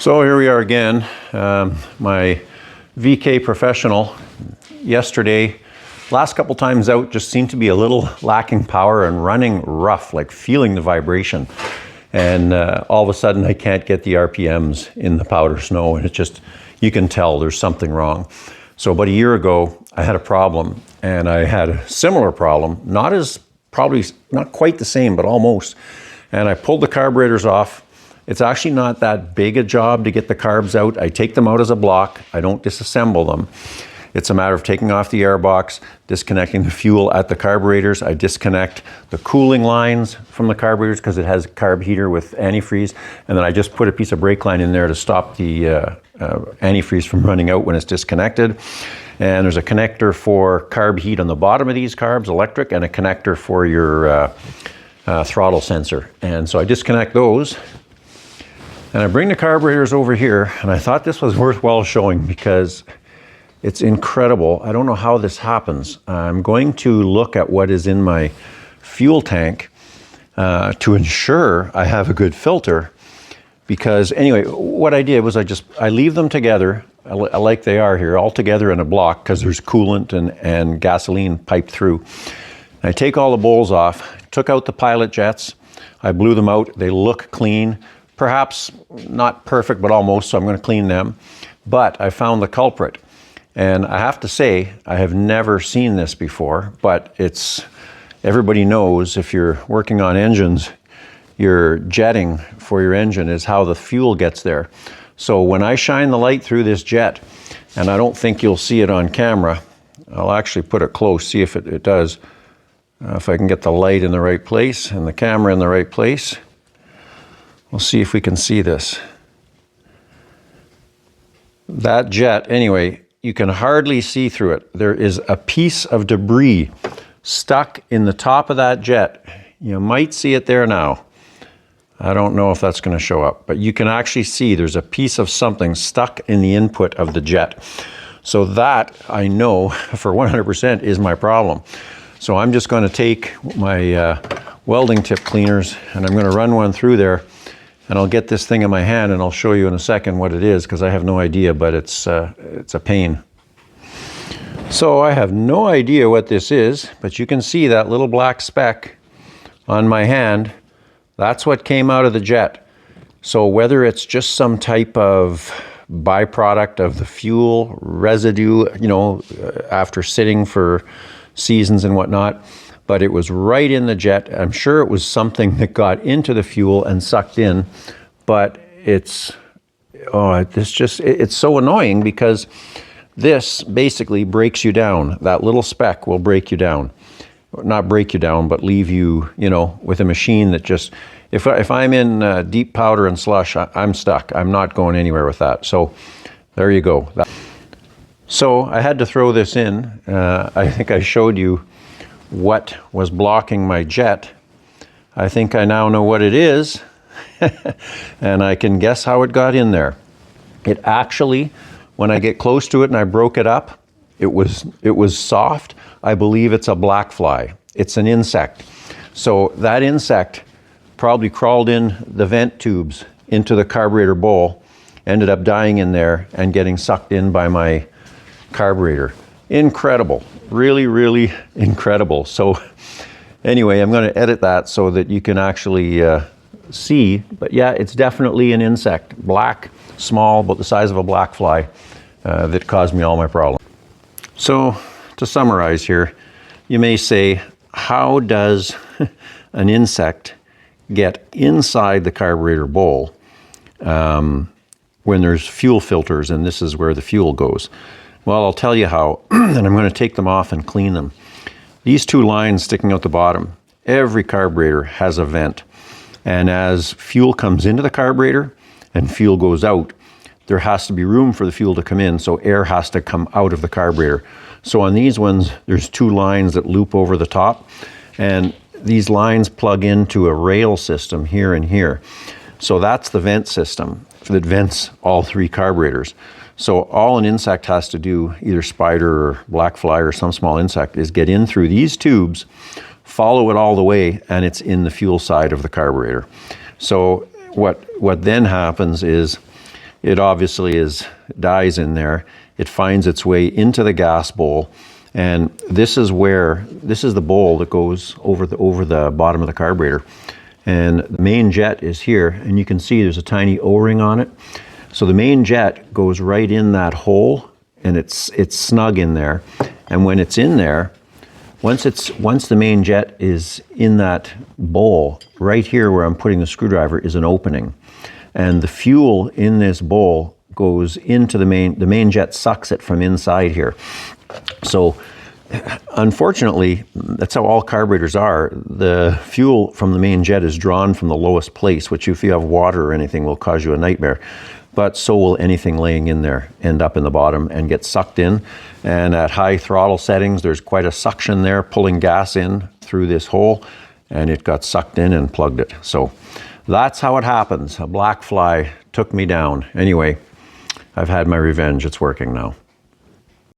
So here we are again, my VK Professional. Yesterday, last couple times out, just seemed to be a little lacking power and running rough, like feeling the vibration. And all of a sudden I can't get the RPMs in the powder snow, and it's just, you can tell there's something wrong. So about a year ago, I had a problem, and I had a similar problem, probably not quite the same, but almost. And I pulled the carburetors off. It's actually not that big a job to get the carbs out. I take them out as a block. I don't disassemble them. It's a matter of taking off the air box, disconnecting the fuel at the carburetors. I disconnect the cooling lines from the carburetors because it has a carb heater with antifreeze. And then I just put a piece of brake line in there to stop the antifreeze from running out when it's disconnected. And there's a connector for carb heat on the bottom of these carbs, electric, and a connector for your throttle sensor. And so I disconnect those. And I bring the carburetors over here, and I thought this was worthwhile showing because it's incredible. I don't know how this happens. I'm going to look at what is in my fuel tank to ensure I have a good filter. Because anyway, what I did was I leave them together, like they are here, all together in a block because there's coolant and gasoline piped through. And I take all the bowls off, took out the pilot jets, I blew them out, they look clean. Perhaps not perfect, but almost, so I'm going to clean them. But I found the culprit. And I have to say, I have never seen this before, but everybody knows if you're working on engines, your jetting for your engine is how the fuel gets there. So when I shine the light through this jet, and I don't think you'll see it on camera, I'll actually put it close, see if it does. If I can get the light in the right place and the camera in the right place. We'll see if we can see this. That jet, anyway, you can hardly see through it. There is a piece of debris stuck in the top of that jet. You might see it there now. I don't know if that's going to show up, but you can actually see there's a piece of something stuck in the input of the jet. So that, I know for 100% is my problem. So I'm just going to take my welding tip cleaners and I'm going to run one through there. And I'll get this thing in my hand and I'll show you in a second what it is because I have no idea, but it's a pain. So I have no idea what this is, but you can see that little black speck on my hand. That's what came out of the jet. So whether it's just some type of byproduct of the fuel residue, after sitting for seasons and whatnot, but it was right in the jet. I'm sure it was something that got into the fuel and sucked in, but it's so annoying because this basically breaks you down. That little speck will break you down. Not break you down, but leave you, with a machine that just, if I'm in deep powder and slush, I'm stuck. I'm not going anywhere with that. So there you go. So I had to throw this in. I think I showed you what was blocking my jet. I think I now know what it is, and I can guess how it got in there. It actually, when I get close to it and I broke it up, it was soft. I believe it's a black fly. It's an insect. So that insect probably crawled in the vent tubes into the carburetor bowl, ended up dying in there and getting sucked in by my carburetor. Incredible. Really, really incredible. So anyway, I'm going to edit that so that you can actually see. But yeah, it's definitely an insect. Black, small, about the size of a black fly that caused me all my problems. So to summarize here, you may say, how does an insect get inside the carburetor bowl when there's fuel filters and this is where the fuel goes? Well, I'll tell you how, and I'm going to take them off and clean them. These two lines sticking out the bottom, every carburetor has a vent. And as fuel comes into the carburetor and fuel goes out, there has to be room for the fuel to come in, so air has to come out of the carburetor. So on these ones, there's two lines that loop over the top, and these lines plug into a rail system here and here. So that's the vent system that vents all three carburetors. So all an insect has to do, either spider or black fly or some small insect, is get in through these tubes, follow it all the way, and it's in the fuel side of the carburetor. So what then happens is it obviously dies in there. It finds its way into the gas bowl, and this is the bowl that goes over the bottom of the carburetor. And the main jet is here, and you can see there's a tiny O-ring on it. So the main jet goes right in that hole, and it's snug in there. And when it's in there, once the main jet is in that bowl, right here where I'm putting the screwdriver is an opening. And the fuel in this bowl goes into the main jet sucks it from inside here. So unfortunately, that's how all carburetors are. The fuel from the main jet is drawn from the lowest place, which if you have water or anything will cause you a nightmare. But so will anything laying in there end up in the bottom and get sucked in. And at high throttle settings, there's quite a suction there pulling gas in through this hole, and it got sucked in and plugged it. So that's how it happens. A black fly took me down. Anyway, I've had my revenge. It's working now.